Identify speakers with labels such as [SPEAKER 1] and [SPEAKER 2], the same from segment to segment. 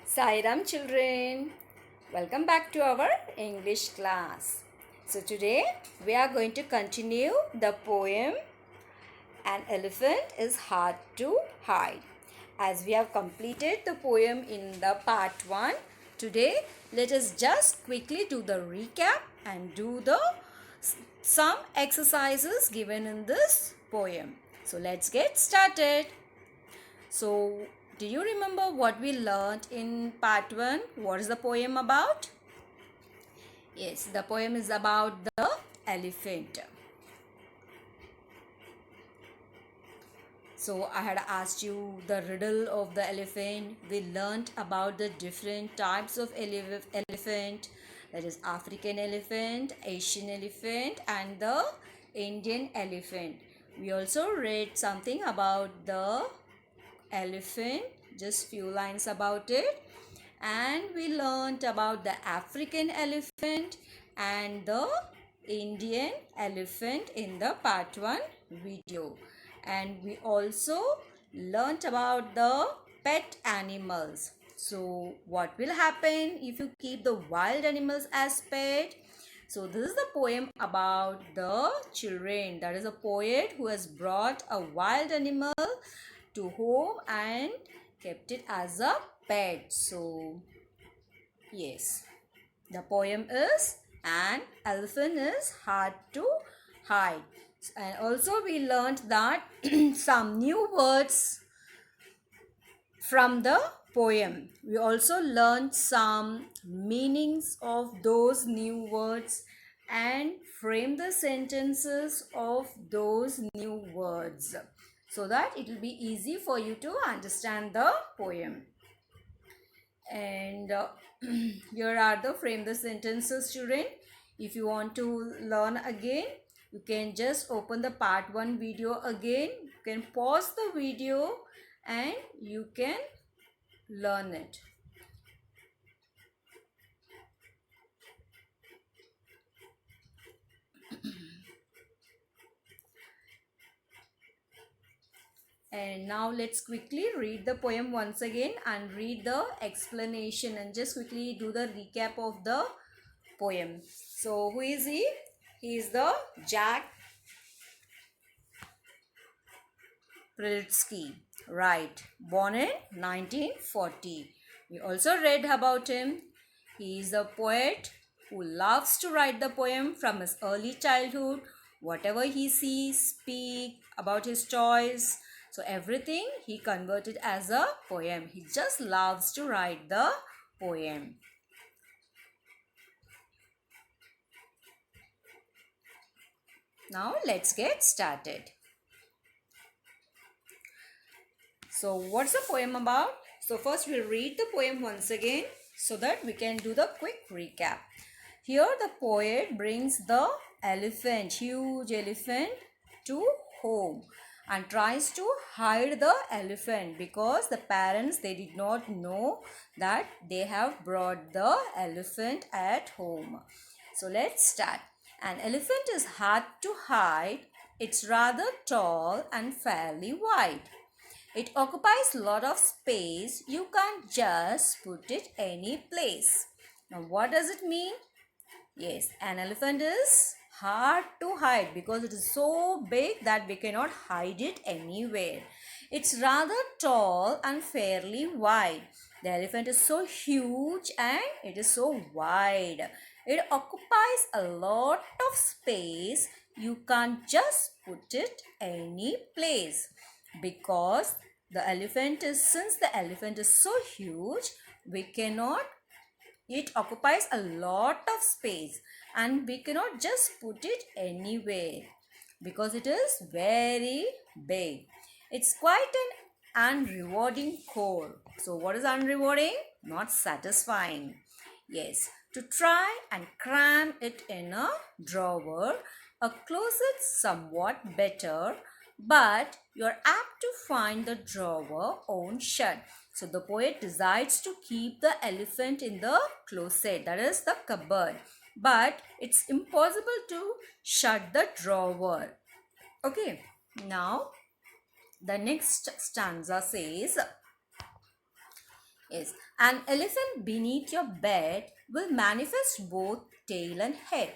[SPEAKER 1] Sairam children, welcome back to our English class. So today we are going to continue the poem An Elephant is Hard to Hide. As we have completed the poem in the part 1, today let us just quickly do the recap and do the some exercises given in this poem. So let's get started. So, do you remember what we learned in part 1? What is the poem about? Yes, the poem is about the elephant. So, I had asked you the riddle of the elephant. We learned about the different types of elephant, that is African elephant, Asian elephant, and the Indian elephant. We also read something about the elephant, just few lines about it, and we learned about the African elephant and the Indian elephant in the part 1 video, and we also learned about the pet animals. So what will happen if you keep the wild animals as pet? So this is the poem about the children. That is a poet who has brought a wild animal to home and kept it as a pet. So yes, the poem is An Elephant is Hard to Hide. And also we learned that some new words from the poem. We also learned some meanings of those new words and frame the sentences of those new words so that it will be easy for you to understand the poem. And here are the frame the sentences, children. If you want to learn again, you can just open the part 1 video again. You can pause the video and you can learn it. And now let's quickly read the poem once again and read the explanation and just quickly do the recap of the poem. So who is he? He is the Jack Prilsky, right, born in 1940. We also read about him. He is a poet who loves to write the poem from his early childhood. Whatever he sees, speak about his toys. So everything he converted as a poem. He just loves to write the poem. Now let's get started. So what's the poem about? So first we'll read the poem once again so that we can do the quick recap. Here the poet brings the elephant, huge elephant, to home and tries to hide the elephant because the parents, they did not know that they have brought the elephant at home. So let's start. An elephant is hard to hide. It's rather tall and fairly wide. It occupies a lot of space. You can't just put it any place. Now what does it mean? Yes, an elephant is hard to hide because it is so big that we cannot hide it anywhere. It's rather tall and fairly wide. The elephant is so huge and it is so wide. It occupies a lot of space. You can't just put it any place because since the elephant is so huge, we cannot, it occupies a lot of space and we cannot just put it anywhere because it is very big. It's quite an unrewarding chore. So what is unrewarding? Not satisfying. Yes, to try and cram it in a drawer, a closet somewhat better, but you're apt to find the drawer won't shut. So the poet decides to keep the elephant in the closet, that is the cupboard, but it's impossible to shut the drawer. Okay, now the next stanza says, Yes, an elephant beneath your bed will manifest both tail and head.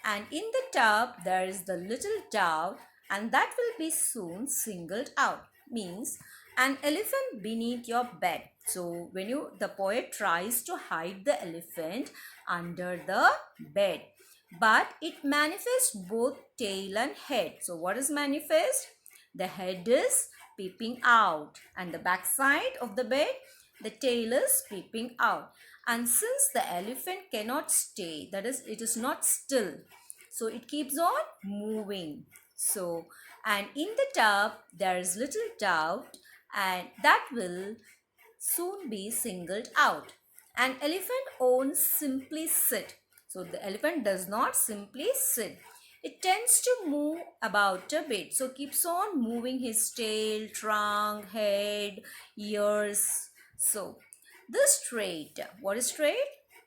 [SPEAKER 1] And in the tub there is the little dove, and that will be soon singled out. Means an elephant beneath your bed. So when the poet tries to hide the elephant under the bed, but it manifests both tail and head. So what is manifest? The head is peeping out, and the backside of the bed, the tail is peeping out. And since the elephant cannot stay, that is, it is not still, so it keeps on moving. So, and in the tub there is little dove, and that will soon be singled out. An elephant won't simply sit. So the elephant does not simply sit. It tends to move about a bit. So keeps on moving his tail, trunk, head, ears. So this trait, what is trait?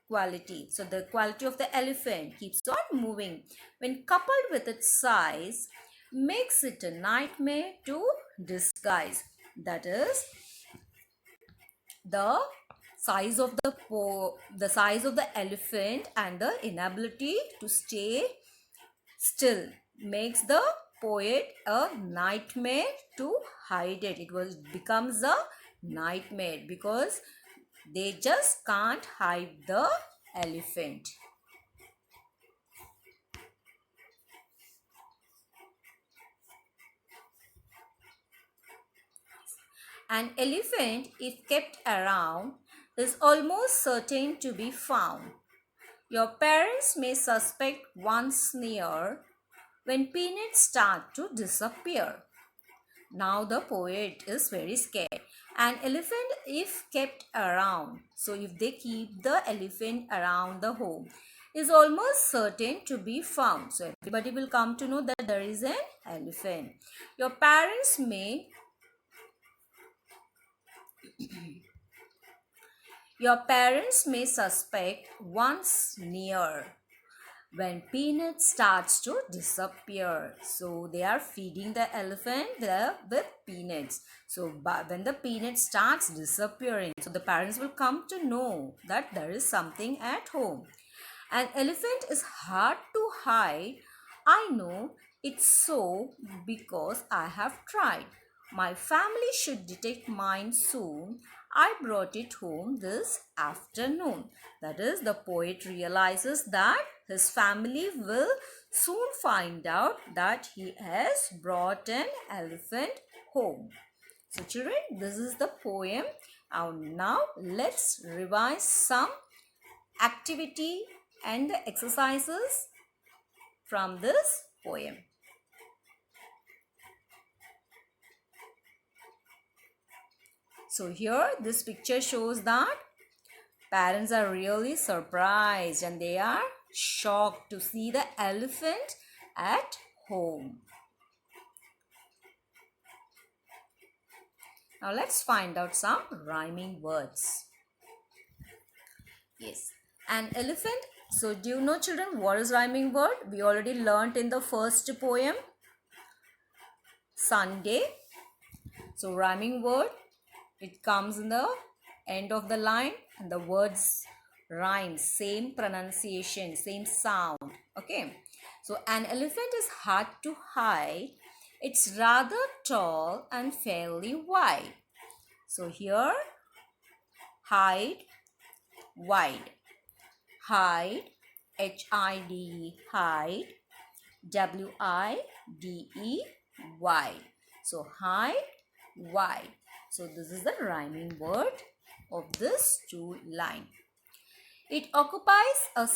[SPEAKER 1] Quality. So the quality of the elephant keeps on moving. When coupled with its size, makes it a nightmare to disguise. That is, the size of the size of the elephant and the inability to stay still makes the poet a nightmare to hide it. Becomes a nightmare because they just can't hide the elephant. An elephant, if kept around, is almost certain to be found. Your parents may suspect one sneer when peanuts start to disappear. Now the poet is very scared. An elephant, if kept around, so if they keep the elephant around the home, is almost certain to be found. So everybody will come to know that there is an elephant. Your parents may Your parents may suspect once near when peanut starts to disappear. So they are feeding the elephant with peanuts. So when the peanut starts disappearing, so the parents will come to know that there is something at home. An elephant is hard to hide. I know it's so because I have tried. My family should detect mine soon. I brought it home this afternoon. That is, the poet realizes that his family will soon find out that he has brought an elephant home. So children, this is the poem. Now let's revise some activity and the exercises from this poem. So here this picture shows that parents are really surprised and they are shocked to see the elephant at home. Now let's find out some rhyming words. Yes, an elephant. So do you know, children, what is rhyming word? We already learnt in the first poem, Sunday. So rhyming word, it comes in the end of the line and the words rhyme, same pronunciation, same sound. Okay. So an elephant is hard to hide. It's rather tall and fairly wide. So here, hide, wide. Hide, H-I-D-E, hide, W-I-D-E, wide. So hide, wide. So this is the rhyming word of this two line. It occupies a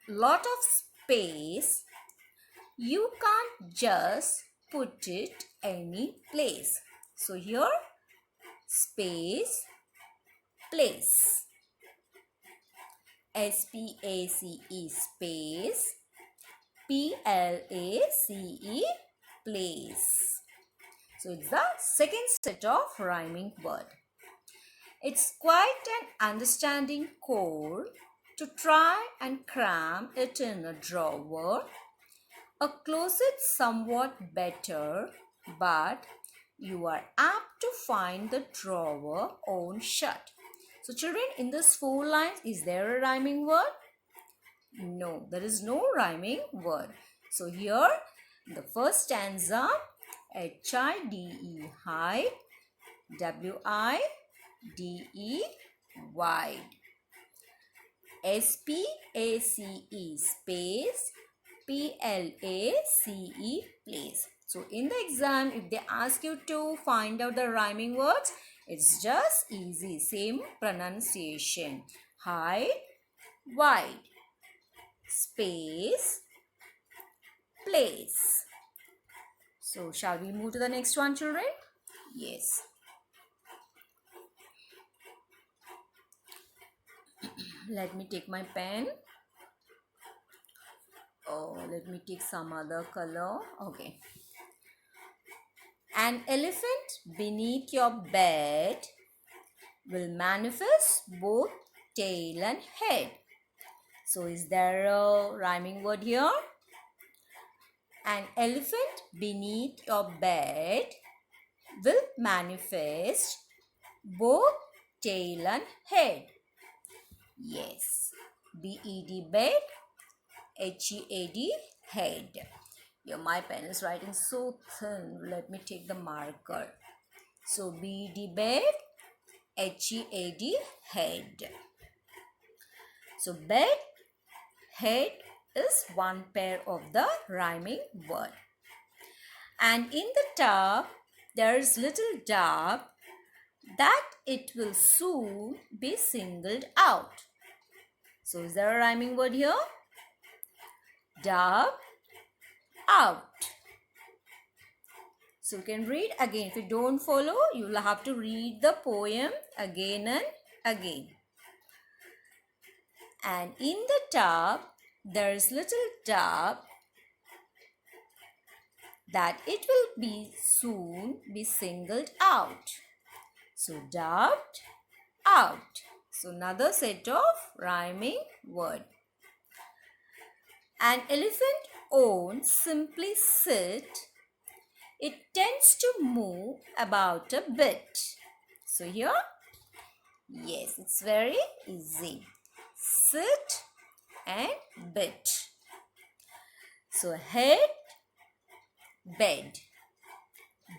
[SPEAKER 1] lot of space. You can't just put it any place. So here, space, place. S-P-A-C-E, space. P-L-A-C-E, place. So it's the second set of rhyming word. It's quite an understanding code to try and cram it in a drawer. A closet somewhat better, but you are apt to find the drawer own shut. So children, in this 4 lines, is there a rhyming word? No, there is no rhyming word. So here, the first stanza, H-I-D-E, hide, W-I-D-E, wide. S-P-A-C-E, space, P-L-A-C-E, place. So in the exam, if they ask you to find out the rhyming words, it's just easy, same pronunciation. Hide, wide, space, place. So shall we move to the next one, children? Yes. Let me take my pen. Oh, let me take some other color. Okay. An elephant beneath your bed will manifest both tail and head. So is there a rhyming word here? An elephant beneath your bed will manifest both tail and head. Yes. B-E-D, bed. H-E-A-D, head. Here my pen is writing so thin. Let me take the marker. So B-E-D, bed. H-E-A-D, head. So bed, head is one pair of the rhyming word. And in the tub, there is little dove that it will soon be singled out. So is there a rhyming word here? Dove, out. So you can read again. If you don't follow, you will have to read the poem again and again. And in the tub, there is little dove that it will be soon be singled out. So dove, out. So another set of rhyming word. An elephant won't simply sit. It tends to move about a bit. So here, yes, it's very easy. Sit and bit. So head, bed.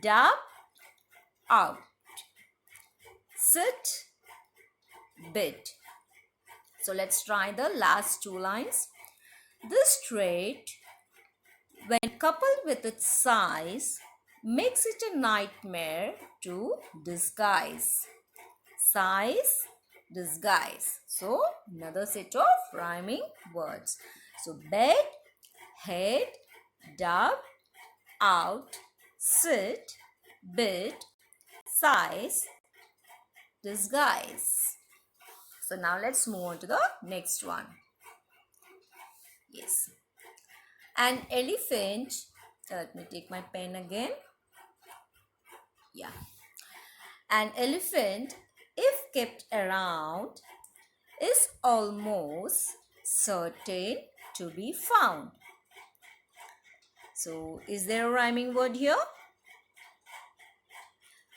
[SPEAKER 1] Dove, out. Sit, bit. So let's try the last 2 lines. This trait, when coupled with its size, makes it a nightmare to disguise. Size, disguise. So another set of rhyming words. So bed, head, dove, out, sit, bit, size, disguise. So now let's move on to the next one. Yes. An elephant, let me take my pen again. Yeah. An elephant, if kept around, is almost certain to be found. So is there a rhyming word here?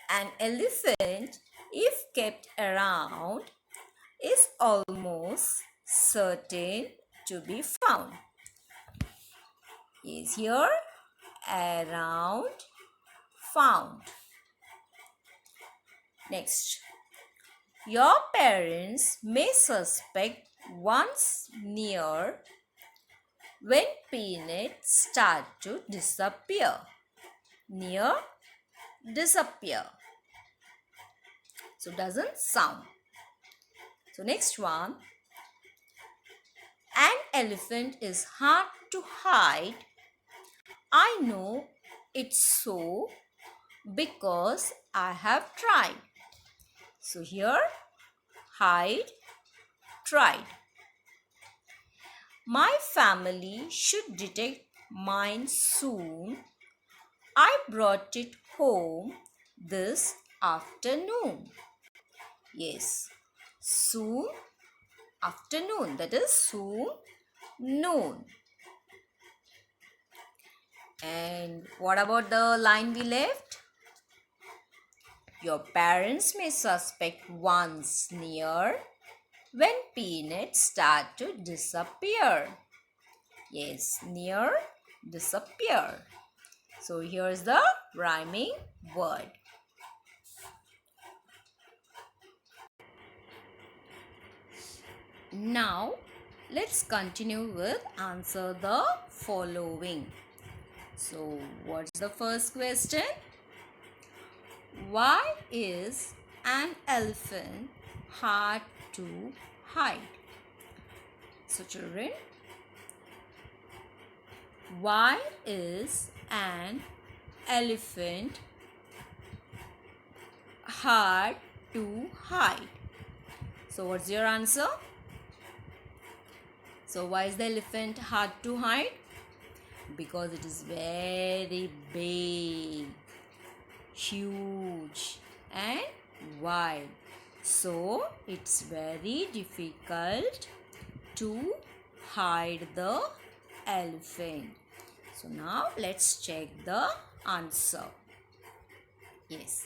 [SPEAKER 1] An elephant, if kept around, is almost certain to be found. Is here, around, found. Next, your parents may suspect once near when peanuts start to disappear. Near, disappear. So doesn't sound. So next one, an elephant is hard to hide. I know it's so because I have tried. So here, hide, tried. My family should detect mine soon. I brought it home this afternoon. Yes, soon, afternoon. That is soon, noon. And what about the line we left? Your parents may suspect one sneer when peanuts start to disappear. Yes, near, disappear. So here's the rhyming word. Now let's continue with answer the following. So what's the first question? Why is an elephant hard to hide? So children, why is an elephant hard to hide? So what's your answer? So why is the elephant hard to hide? Because it is very big, huge and wide. So it's very difficult to hide the elephant. So now let's check the answer. Yes,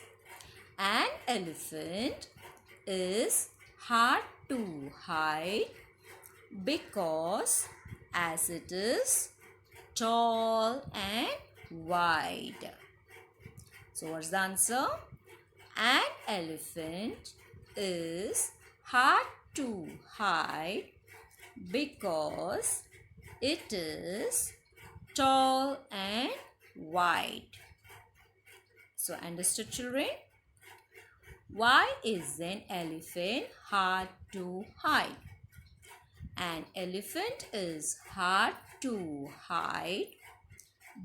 [SPEAKER 1] an elephant is hard to hide because as it is tall and wide. So what's the answer? An elephant is hard to hide because it is tall and wide. So understood children? Why is an elephant hard to hide? An elephant is hard to hide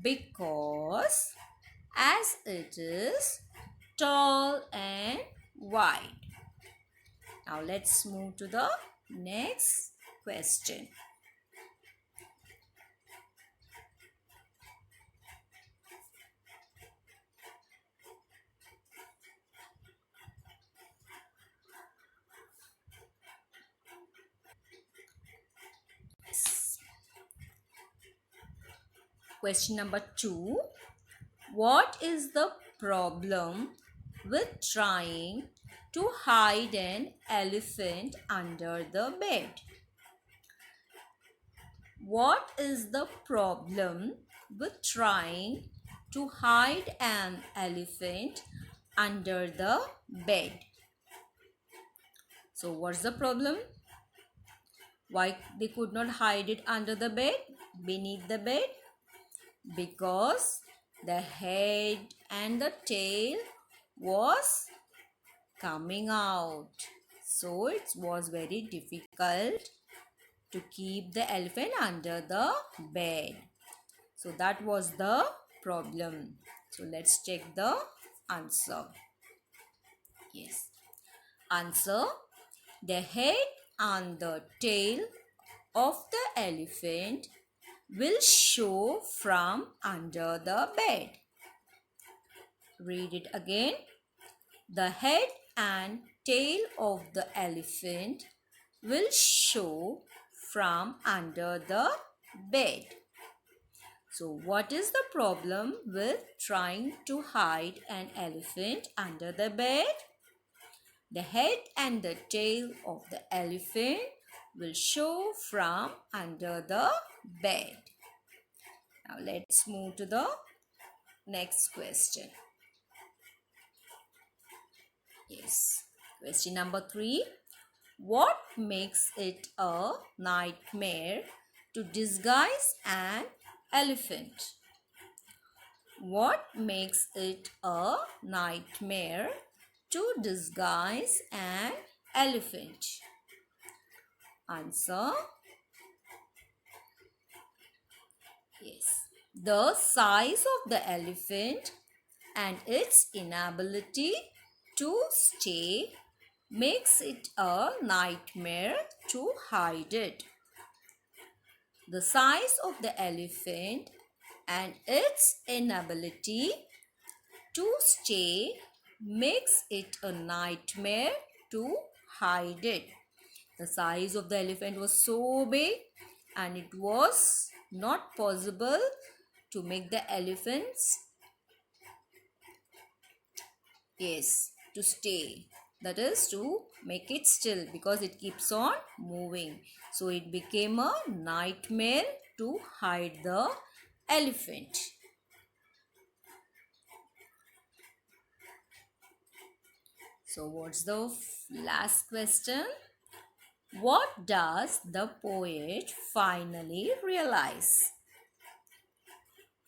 [SPEAKER 1] because as it is tall and wide. Now let's move to the next question. Question number 2. What is the problem with trying to hide an elephant under the bed? What is the problem with trying to hide an elephant under the bed? So what's the problem? Why they could not hide it under the bed, beneath the bed? Because the head and the tail was coming out. So it was very difficult to keep the elephant under the bed. So that was the problem. So let's check the answer. Yes. Answer. The head and the tail of the elephant will show from under the bed. Read it again. The head and tail of the elephant will show from under the bed. So what is the problem with trying to hide an elephant under the bed? The head and the tail of the elephant will show from under the bed. Now let's move to the next question. Yes. Question number 3. What makes it a nightmare to disguise an elephant? What makes it a nightmare to disguise an elephant? Answer. Yes. The size of the elephant and its inability to stay makes it a nightmare to hide it. The size of the elephant and its inability to stay makes it a nightmare to hide it. The size of the elephant was so big and it was not possible to make the elephants, yes, to stay. That is to make it still because it keeps on moving. So it became a nightmare to hide the elephant. So what's the last question? What does the poet finally realize?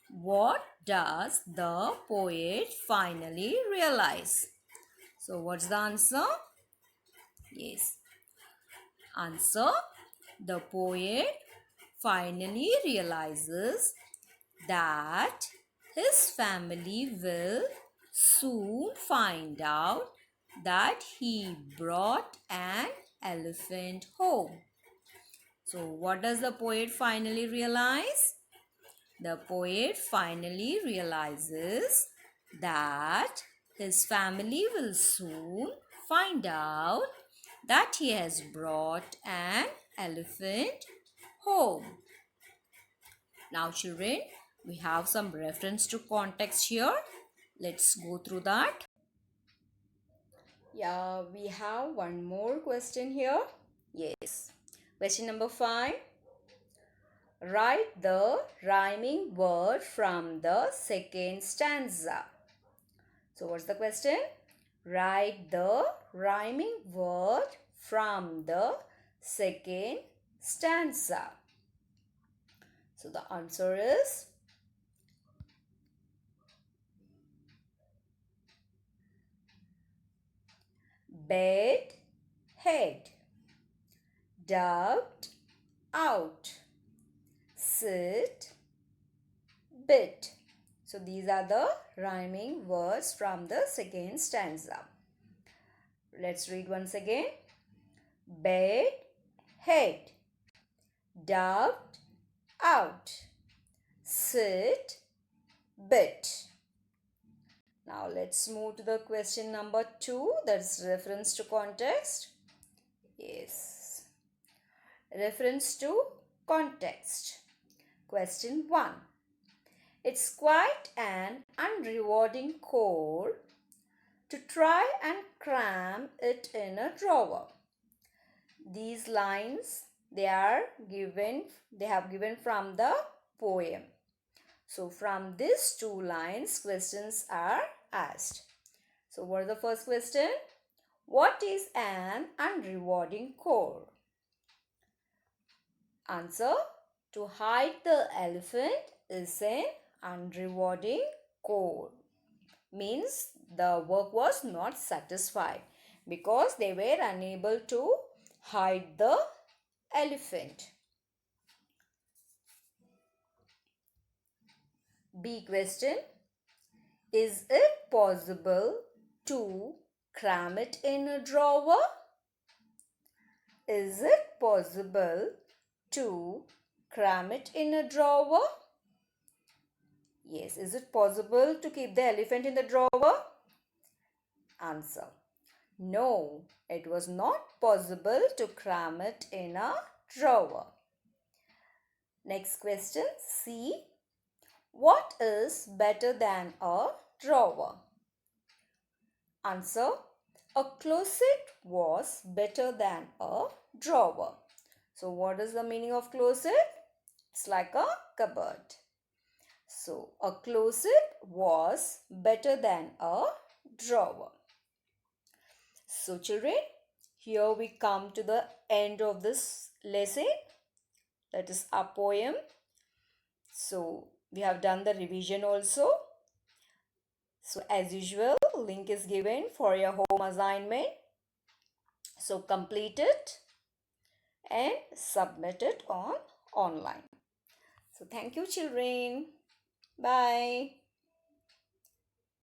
[SPEAKER 1] What does the poet finally realize? So what's the answer? Yes. Answer. The poet finally realizes that his family will soon find out that he brought an elephant home. So what does the poet finally realize? The poet finally realizes that his family will soon find out that he has brought an elephant home. Now children, we have some reference to context here. Let's go through that. Yeah, we have one more question here. Yes. Question number 5. Write the rhyming word from the second stanza. So what's the question? Write the rhyming word from the second stanza. So the answer is bed, head, dubbed out, sit, bit. So these are the rhyming words from the second stanza. Let's read once again. Bed, head, dubbed out, sit, bit. Now let's move to the question number 2. That's reference to context. Yes. Reference to context. Question 1. It's quite an unrewarding chore to try and cram it in a drawer. These lines they have given from the poem. So from these two lines questions are asked. So what is the first question? What is an unrewarding chore? Answer. To hide the elephant is an unrewarding chore. Means the work was not satisfied because they were unable to hide the elephant. B question. Is it possible to cram it in a drawer? Is it possible to cram it in a drawer? Yes. Is it possible to keep the elephant in the drawer? Answer. No, it was not possible to cram it in a drawer. Next question, C. What is better than a drawer? Answer. A closet was better than a drawer. So what is the meaning of closet? It's like a cupboard. So a closet was better than a drawer. So children, here we come to the end of this lesson. That is our poem. So we have done the revision also. So as usual, link is given for your home assignment. So complete it and submit it on online. So thank you children. Bye.